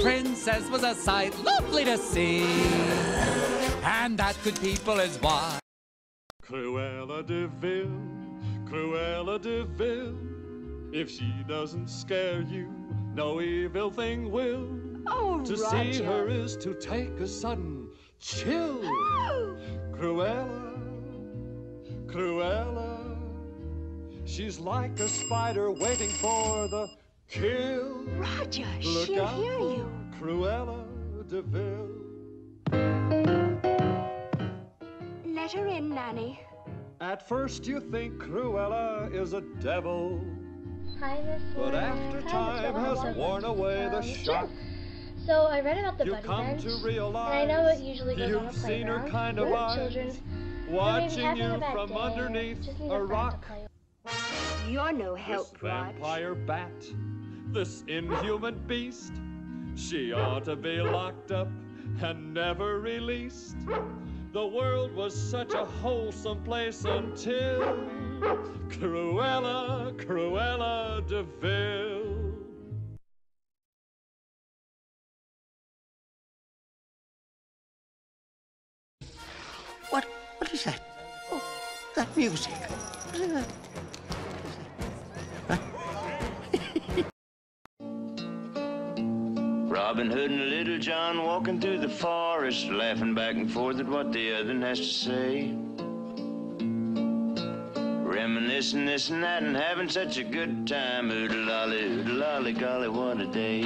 princess was a sight lovely to see, and that good people is why. Cruella de Vil, Cruella de Vil. If she doesn't scare you, no evil thing will. Oh, to Roger. see her is to take a sudden chill. Oh. Cruella, Cruella. She's like a spider waiting for the kill. Roger, Look she'll out hear for you. Cruella de Vil. Let her in, Nanny. At first you think Cruella is a devil, Hi, Miss but Warren. after Hi, time Miss has Warren. worn away the shock, So I read about the you buddy come bench, to and realize I know it usually goes on a you've seen her playground kind of with eyes children. watching having you a bad from day, or underneath just need a friend to rock. play with. You're no This help, Rog. vampire bat, this inhuman beast, she ought to be locked up and never released. The world was such a wholesome place until Cruella, Cruella de Vil. What is that? Oh, that music. What is that? Robin Hood and Little John walking through the forest, laughing back and forth at what the other has to say. Reminiscing this and that and having such a good time. Oodle-lolly, golly, what a day.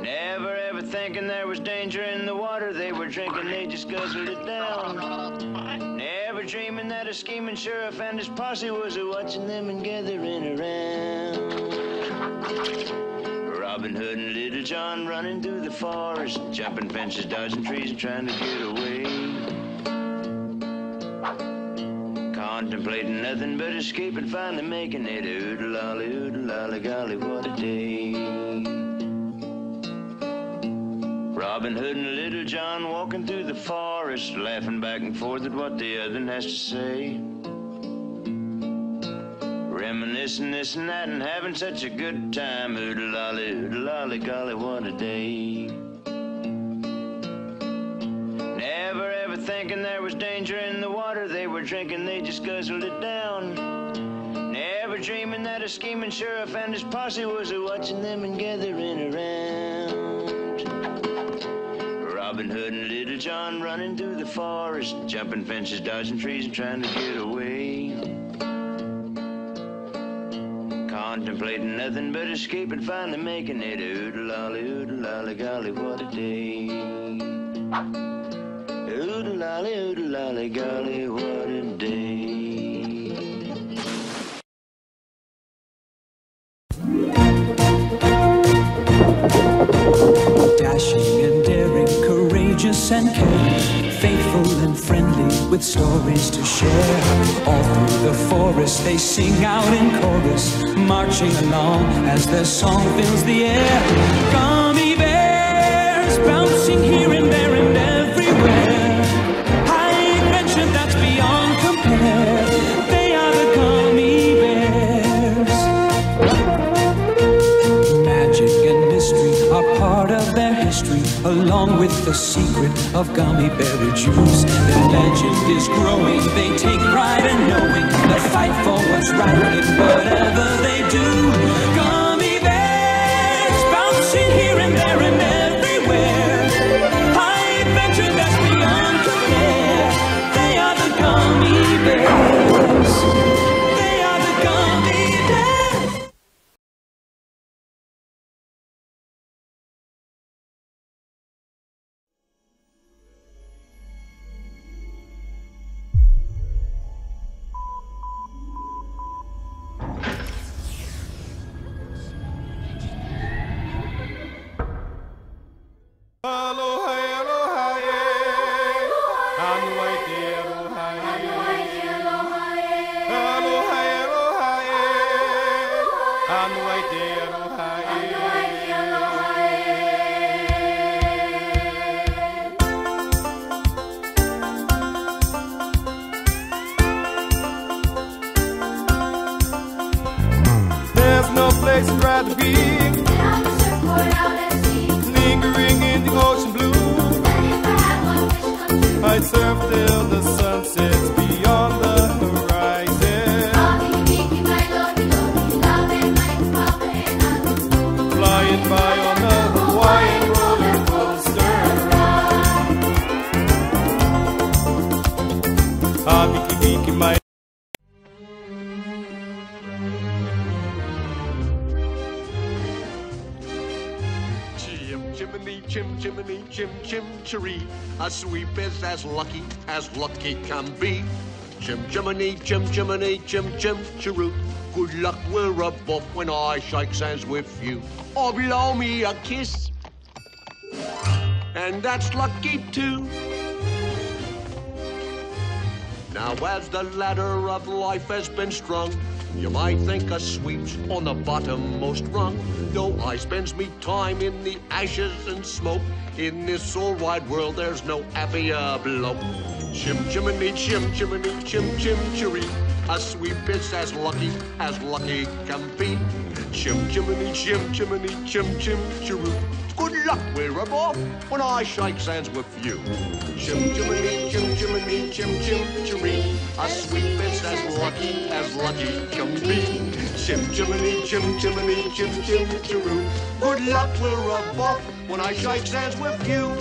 Never ever thinking there was danger in the water they were drinking, they just guzzled it down. Never dreaming that a scheming sheriff and his posse was watching them and gathering around. Robin Hood and Little John running through the forest, jumping fences, dodging trees, and trying to get away. Contemplating nothing but escape and finally making it. Oodle-lolly, golly, what a day. Robin Hood and Little John walking through the forest, laughing back and forth at what the other has to say. Reminiscing this and that and having such a good time. Oodle-lolly, golly, what a day. Never ever thinking there was danger in the water they were drinking, they just guzzled it down. Never dreaming that a scheming sheriff and his posse was watching them and gathering around. Robin Hood and Little John running through the forest, jumping fences, dodging trees, and trying to get away. Contemplating nothing but escape and finally making it. Oodle-lolly, golly, what a day. Oodle-lolly, golly, what a day. Dashing and daring, courageous and caring, faithful and friendly, with stories to share. All through the forest they sing out in chorus, marching along as their song fills the air. Gummy bears bouncing here and there and everywhere, high adventure that's beyond compare. They are the gummy bears. Magic and mystery are part of their history, along with the secret of gummy berry juice. Their legend is growing, they take pride in knowing the fight for what's right in whatever they do. Gummy bears bouncing here and there and everywhere, high adventure that's beyond compare. They are the gummy bears. They are the gummy bears. There's no place I'd rather be Sneaky peek in my Chimney, chim, chiree. A sweep is as lucky can be. Chimney, chim, chiroo. Good luck, we're above when I shake hands with you. Or blow me a kiss, and that's lucky too. Now as the ladder of life has been strung, you might think a sweep's on the bottommost rung. No, I spends me time in the ashes and smoke. In this all wide world, there's no happier bloke. Chimney, chim, chiree. A sweep is as lucky can be. Chimney, chim, chiroo. Good luck, we're above when I shake hands with you. Chimney, chim, chiree. A sweep is as lucky can be. Chimney, chim, chiroo. Good luck, we're above when I shake hands with you.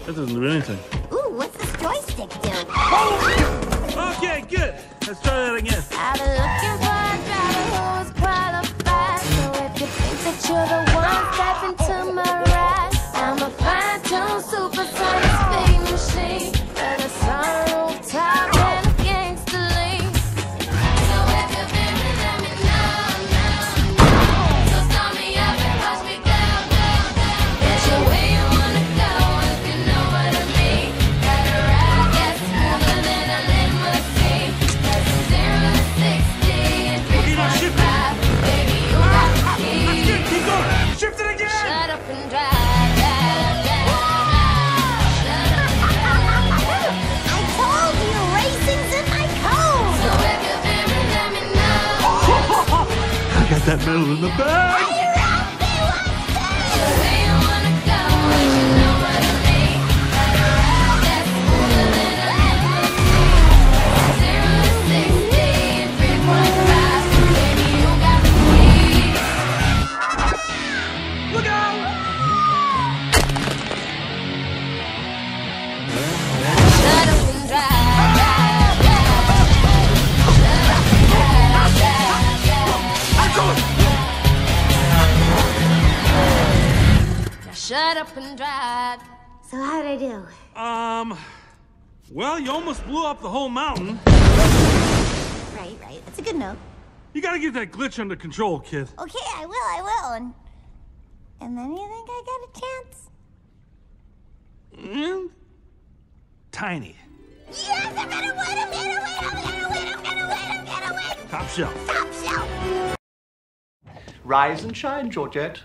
That doesn't do anything. Ooh, what's this joystick do? Oh! Okay, good. Let's try that again. I've been looking for a driver who's qualified. So if you think that you're the one, step into my ride. I'm a fine-tuned supersonic speed machine with a sunroof top and a gangster lean. So if you're feeling, let me know. So start me up and watch me go. Get your way you wanna go if you know what I mean. Gotta ride, get smoother than a limousine. That's 0 to 60 in 3.5. Baby, you got the key. Keep going. Shift it again. Shut up and drive. I told you, racing's in my code. So if you're there, let me know. I got that medal in the bag. Are you ready? So where you wanna go? If you know what I mean. Gotta ride, that's smoother than a limousine. 0 to 60 in 3.5. Baby, you got the key. Look out! Shut up and drive. Shut up and drive. So how'd I do? Well, you almost blew up the whole mountain. Right. That's a good note. You gotta get that glitch under control, kid. Okay, I will. And then you think I got a chance? And tiny. Yes, I'm gonna win. Top shelf. Top shelf. Rise and shine, Georgette.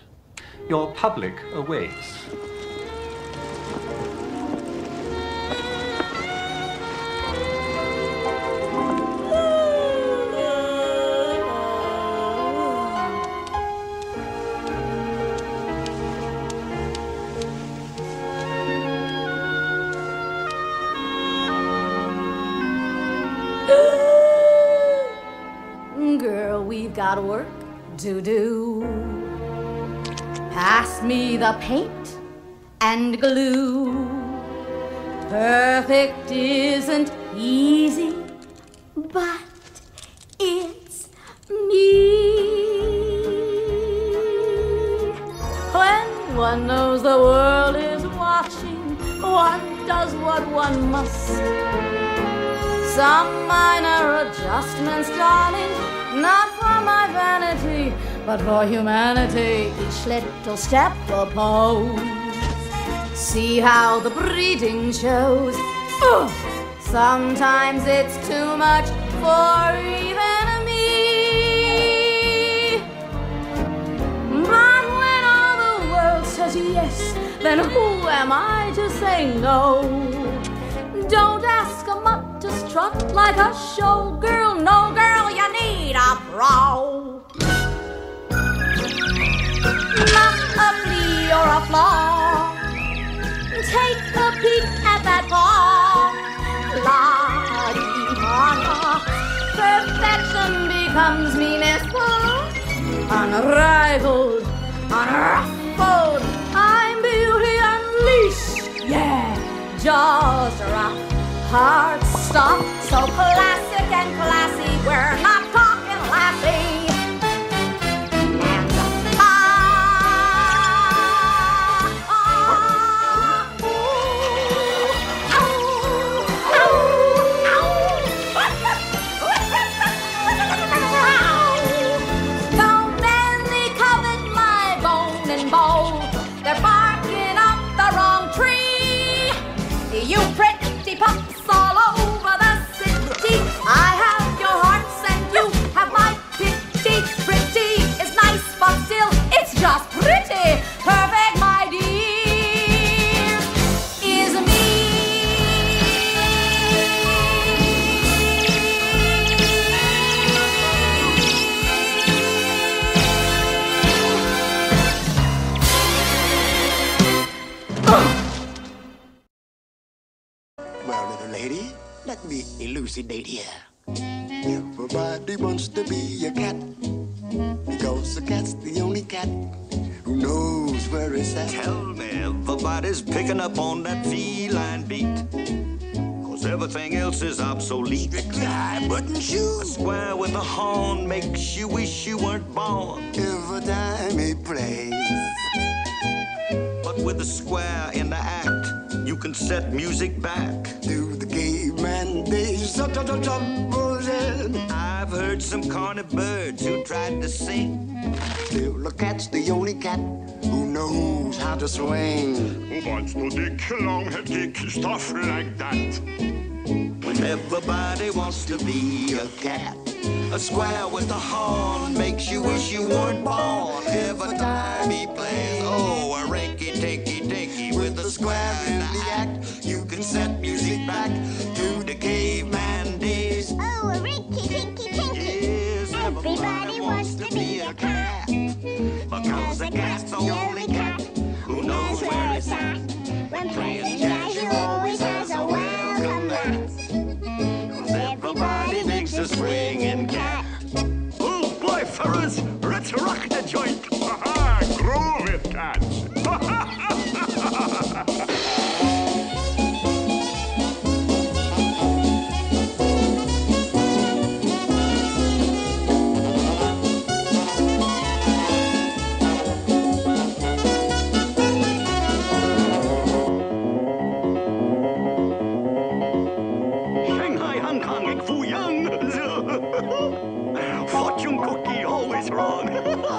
Your public awaits. Girl, we've got work to do. Pass me the paint and glue. Perfect isn't easy, but it's me. When one knows the world is watching, one does what one must. Some minor adjustments, darling, not for my vanity, but for humanity. Each little step a pose. See how the breeding shows. Sometimes it's too much for even me. But when all the world says yes, then who am I to say no? Don't ask a mutt to strut like a showgirl. No, girl, you need a pro. Not a flea or a flaw. Take a peek at that paw. La-dee-da-da. Perfect comes me Nespa, unrivaled, unruffled. I'm beauty unleashed, yeah, jaws drop, hearts stop. So classic and classy, we're not talking lassie. They're barking up the wrong tree. You pretty pups all over the city. I have your hearts and you have my pity. Pretty is nice, but still it's just pretty. Perfect, my dear, is me. Well, little lady, let me elucidate here. Everybody wants to be a cat, because a cat's the only cat who knows where it's at. Tell me, everybody's picking up on that feline beat, 'cause everything else is obsolete. Strictly high button shoes. A square with a horn makes you wish you weren't born. Every time he plays. But with a square in the act, you can set music back to the caveman days. I've heard some corny birds who tried to sing. Still, the cat's the only cat who knows how to swing. Wants to dick, long-head dick, stuff like that. When everybody wants to be a cat, a square with a horn makes you wish you weren't born. Every time he plays, oh, a rinky-tinky-tinky with a square in the act, you can set music back to the caveman days. Oh, a rinky-tinky-tinky. Yes, Everybody wants to be a cat, because the cat's the only cat who knows where it's at. When playing jazz, you always has a welcome mat. 'Cause everybody thinks a swinging cat. Oh, boy, fellas, let's rock the joint. Ha-ha, groove it, cats. Shanghai, Hong Kong, and Fuyang. Fortune cookie always wrong.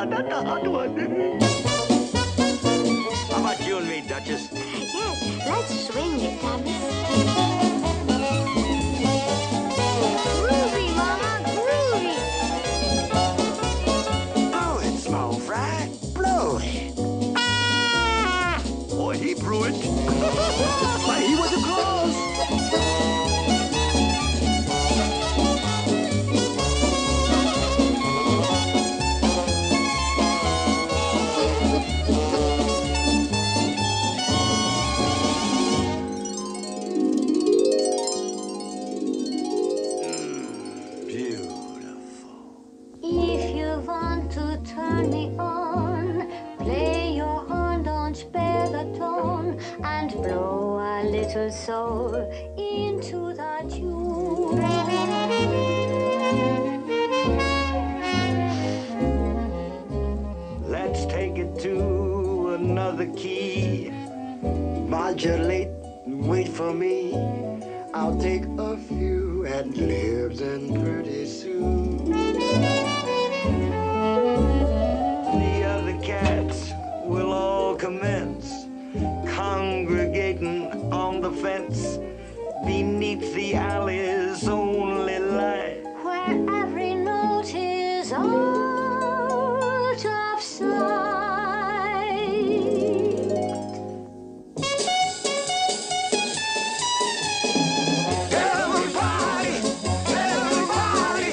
That's a hard one. How about you and me, Duchess? Yes, let's swing it, Thomas. Groovy, Mama, groovy. Oh, it's small fry. Blow it. Boy, he blew it. Why, he was a close. If you want to turn me on, play your horn, don't spare the tone, and blow a little soul into the tune. Let's take it to another key. Modulate, wait for me. I'll take a few ad-libs and pretty soon The other cats will all commence congregating on the fence beneath the alley's only light, Where every note is out of sight. Everybody, everybody,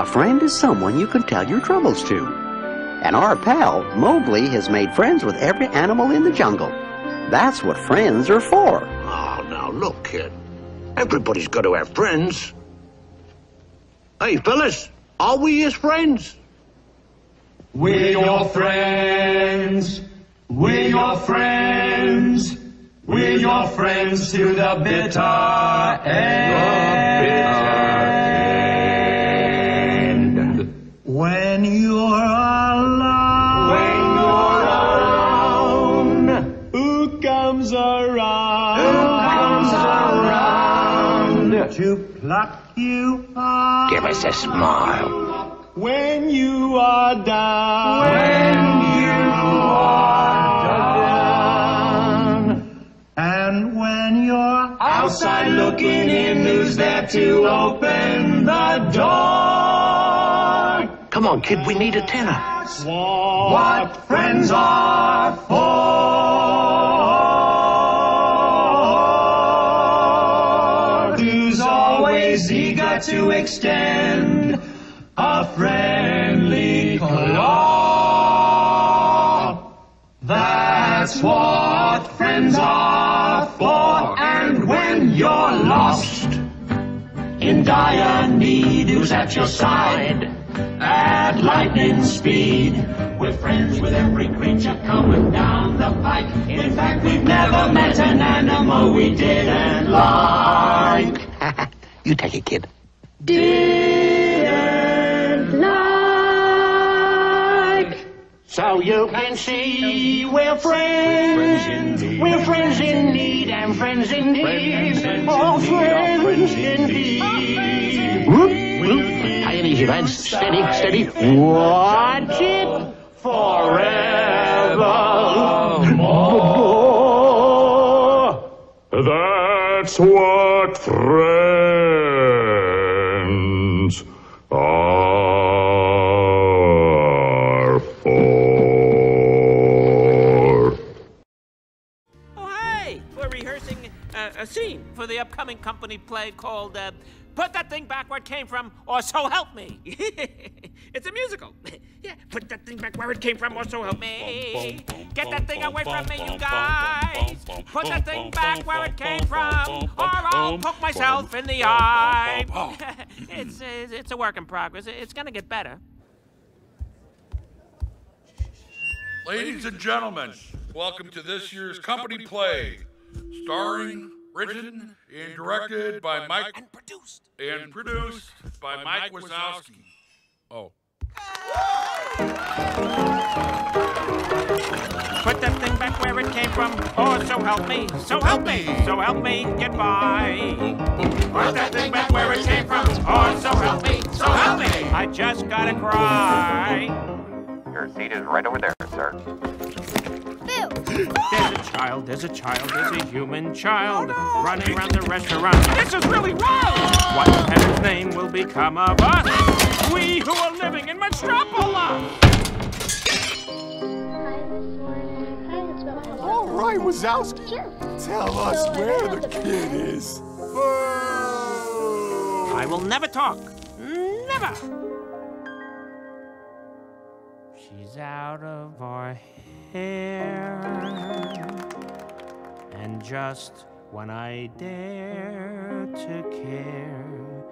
A friend is someone you can tell your troubles to. And our pal, Mowgli, has made friends with every animal in the jungle. That's what friends are for. Oh, now look, kid. Everybody's got to have friends. Hey, fellas, are we his friends? We're your friends. We're your friends. We're your friends to the bitter end. When you're alone, who comes around to pluck you up? Give us a smile. When you are down. And when you're outside looking in, who's there to open the door? Come on, kid, we need a tenner. What friends are for. Who's always eager to extend a friendly claw. That's what friends are for. And when you're lost in dire need, who's at your side at lightning speed? We're friends with every creature coming down the pike. In fact, we've never met an animal we didn't like. You take it, kid. Didn't like. So you can see we're friends. We're friends in need and friends indeed. Oh, friends indeed. Whoop, whoop. High and easy, lads. Steady, steady. Watch it forevermore. That's what friends are for. Oh, hey! We're rehearsing a scene for the upcoming company play called Put That Thing Back Where It Came From, or So Help Me. It's a musical. Yeah, put that thing back where it came from, or so help me. Get that thing away from me, you guys. Put that thing back where it came from, or I'll poke myself in the eye. It's a work in progress. It's gonna get better. Ladies and gentlemen, welcome to this year's company play, starring, written, and directed by Mike, and produced by Mike Wazowski. Oh. Put that thing back where it came from, or so help me, so help me, so help me get by. Put that thing back where it came from, or so help me, so help me. I just gotta cry. Your seat is right over there, sir. There's a human child running around the restaurant. This is really wrong! What parent's name will become of us? We who are living in Metropolis! All right, Wazowski. Sure. Tell us where the kid is. I will never talk. Never! She's out of our hair. And just when I dare to care,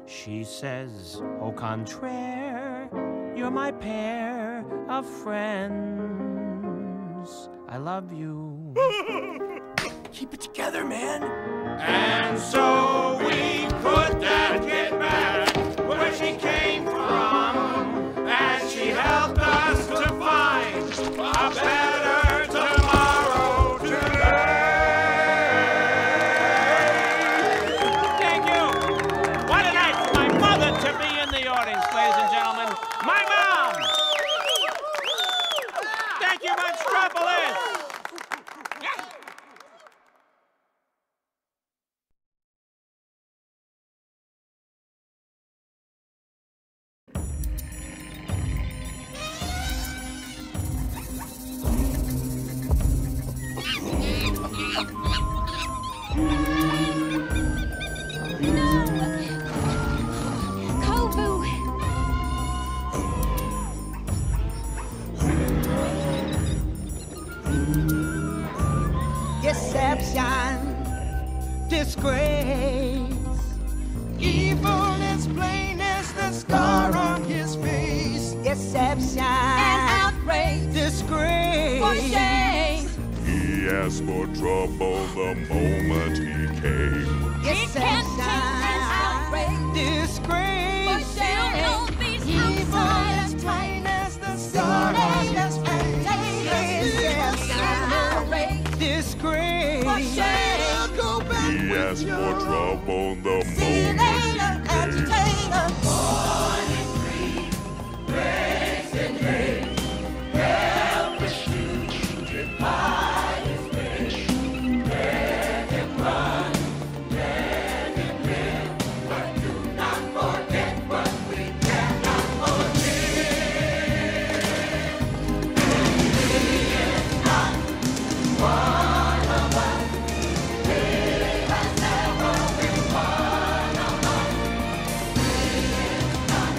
she says, au contraire, you're my pair of friends. I love you. Keep it together, man. And so we put that kid back where she came from, and she helped us to find a better tomorrow today. Thank you. What a night for my mother to be in the audience, ladies and gentlemen. My mom. Thank you, Metropolis. deception, disgrace. Evil as plain as the scar on his face. Deception and outrage, disgrace, for shame. He asked for trouble the moment he came. Deception and outrage, disgrace, for shame. Evil as plain as the scar on his face. Deception and outrage, disgrace, for shame. He asked for trouble the moment he came. Born in greed, raised in hate, helpless to defy his fate. Let him run, let him live, but do not forget what we cannot forgive. He is not one of us. He has never been one of us. He is not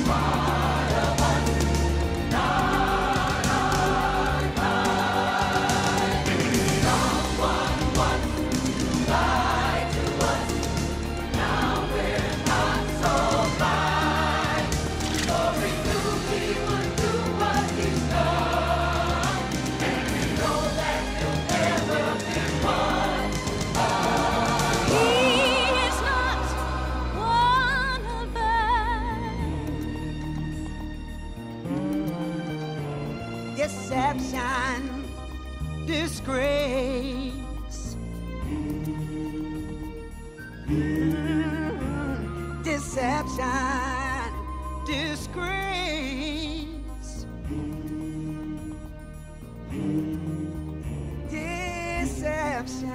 one of us. None of us. Someone once lied to us. Now we're not so blind. For we knew he would do what he's done. And we know that he'll never be one. He is not one of us. Deception, disgrace. Deception, disgrace. Deception.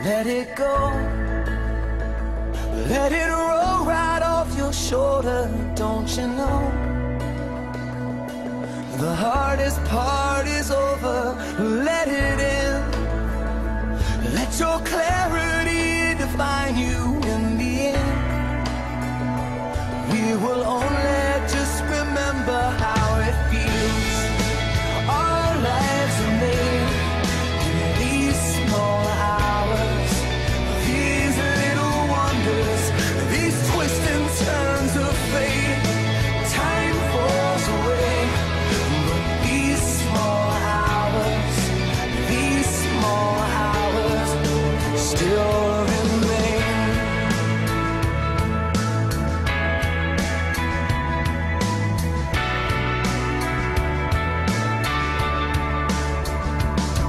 Let it go. Let it roll right off your shoulder, don't you know? The hardest part is over. Let it in. Let your clarity define you in the end. We will only just remember how it feels. Our lives are made in these small hours, these little wonders, these twists and turns of fate. Time falls away, but these small hours still remain.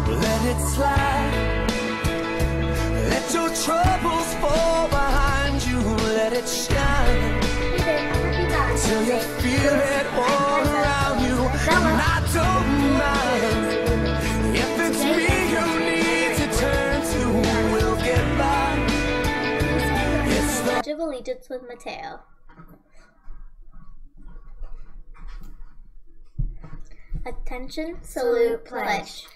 Let it slide. Let your troubles fall behind you. Let it shine till you feel it all around you. And I don't mind if it's me you need to turn to. We'll get by. It's the Pledge of Allegiance with Mateo. Attention, salute, pledge.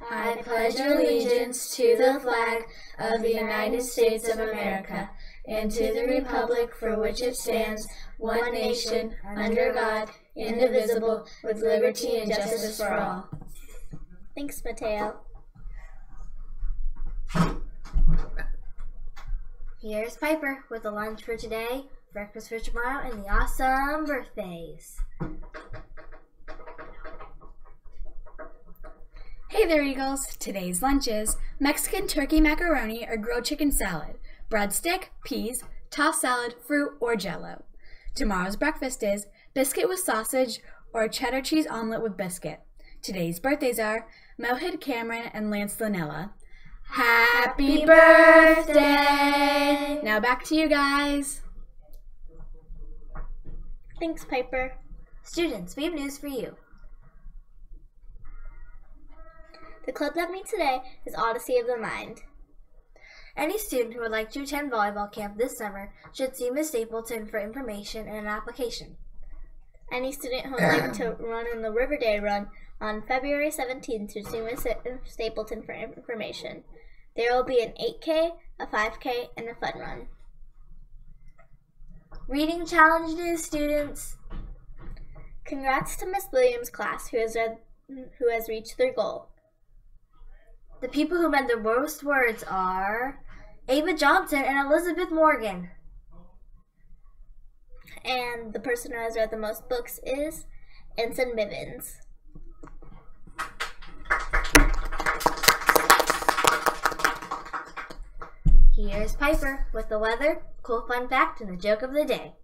I pledge allegiance to the flag of the United States of America and to the republic for which it stands, one nation, under God, indivisible, with liberty and justice for all. Thanks, Mateo. Here's Piper with the lunch for today, breakfast for tomorrow, and the awesome birthdays. Hey there, Eagles! Today's lunch is Mexican turkey macaroni or grilled chicken salad, breadstick, peas, tossed salad, fruit, or jello. Tomorrow's breakfast is biscuit with sausage or cheddar cheese omelet with biscuit. Today's birthdays are Mohid Cameron and Lance Lanella. Happy birthday! Now back to you guys. Thanks, Piper. Students, we have news for you. The club that meets today is Odyssey of the Mind. Any student who would like to attend volleyball camp this summer should see Ms. Stapleton for information and an application. Any student who would like to run in the River Day Run on February 17th should see Ms. Stapleton for information. There will be an 8K, a 5K, and a fun run. Reading challenge news, students. Congrats to Miss Williams' class who has reached their goal. The people who read the most words are Ava Johnson and Elizabeth Morgan. And the person who has read the most books is Ensign Bivens. Here's Piper with the weather, cool fun fact, and the joke of the day.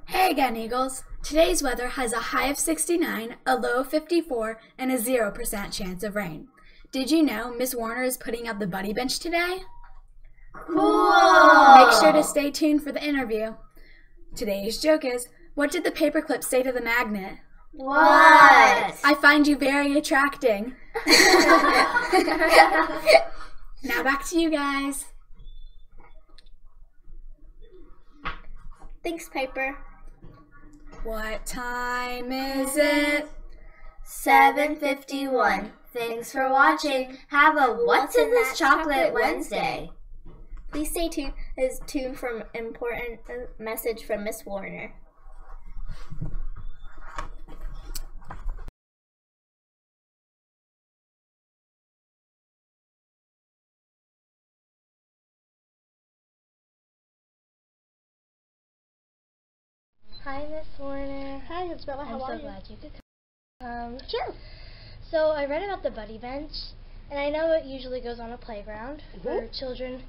Hey again, Eagles. Today's weather has a high of 69, a low of 54, and a 0% chance of rain. Did you know Miss Warner is putting out the buddy bench today? Cool! Make sure to stay tuned for the interview. Today's joke is, what did the paperclip say to the magnet? What? I find you very attracting. Now back to you guys. Thanks, Piper. What time is it? 7:51. Thanks for watching. Have a What's in This Chocolate Wednesday. Please stay tuned for an important message from Miss Warner. Hi, Miss Warner. Hi, Isabella. How are you? I'm so glad you could come. Sure. So I read about the buddy bench, and I know it usually goes on a playground for children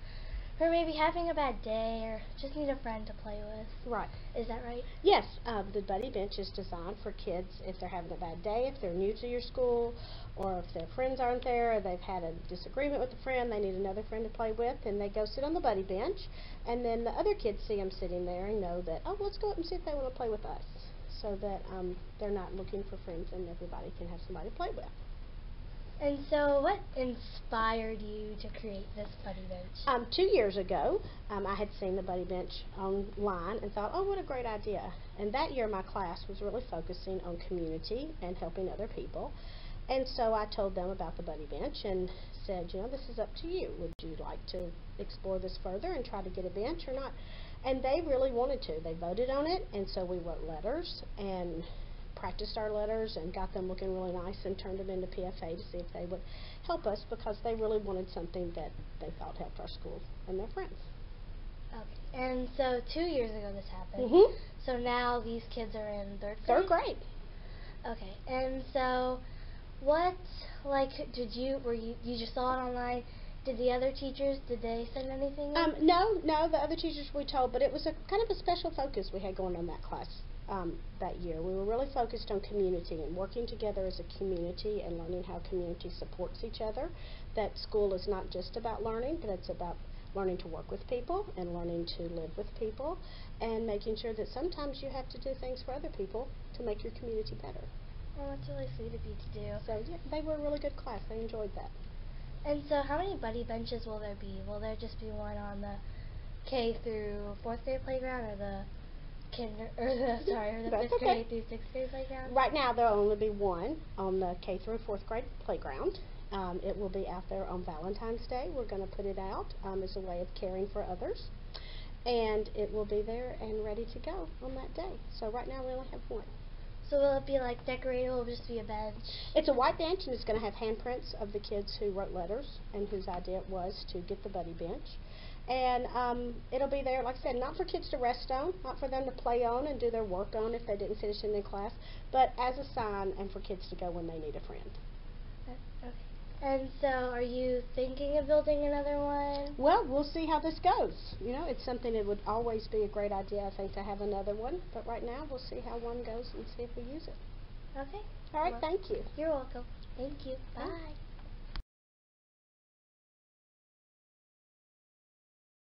who are maybe having a bad day or just need a friend to play with. Right. Is that right? Yes, the buddy bench is designed for kids if they're having a bad day, if they're new to your school, or if their friends aren't there, or they've had a disagreement with a friend, they need another friend to play with, and they go sit on the buddy bench, and then the other kids see them sitting there and know that, oh, let's go up and see if they want to play with us, so that they're not looking for friends and everybody can have somebody to play with. And so what inspired you to create this buddy bench? 2 years ago, I had seen the buddy bench online and thought, oh, what a great idea. And that year my class was really focusing on community and helping other people. And so I told them about the buddy bench and said, you know, this is up to you. Would you like to explore this further and try to get a bench or not? And they really wanted to. They voted on it, and so we wrote letters and practiced our letters and got them looking really nice and turned them into PFA to see if they would help us because they really wanted something that they thought helped our school and their friends. Okay. And so 2 years ago this happened. So now these kids are in third grade? Third grade. Okay. And so what, like, were you just saw it online? Did the other teachers, did they send anything in? No, the other teachers we told, but it was a kind of a special focus we had going on that class. That year. We were really focused on community and working together as a community and learning how community supports each other. That school is not just about learning, but it's about learning to work with people and learning to live with people and making sure that sometimes you have to do things for other people to make your community better. Oh, that's really sweet of you to do. So yeah, they were a really good class. They enjoyed that. And so how many buddy benches will there be? Will there just be one on the K through 4th grade playground or the the 5th grade through 6th grade playground? Right now there will only be one on the K through 4th grade playground. It will be out there on Valentine's Day. We're going to put it out as a way of caring for others. And it will be there and ready to go on that day. So right now we only have one. So will it be like decorated or will it just be a bench? It's a white bench and it's going to have handprints of the kids who wrote letters and whose idea it was to get the buddy bench. And it'll be there, like I said, not for kids to rest on, not for them to play on and do their work on if they didn't finish in their class, but as a sign and for kids to go when they need a friend. Okay. And so are you thinking of building another one? Well, we'll see how this goes. You know, it's something that would always be a great idea, I think, to have another one. But right now, we'll see how one goes and see if we use it. Okay. All right, thank you. You're welcome. Thank you. Bye.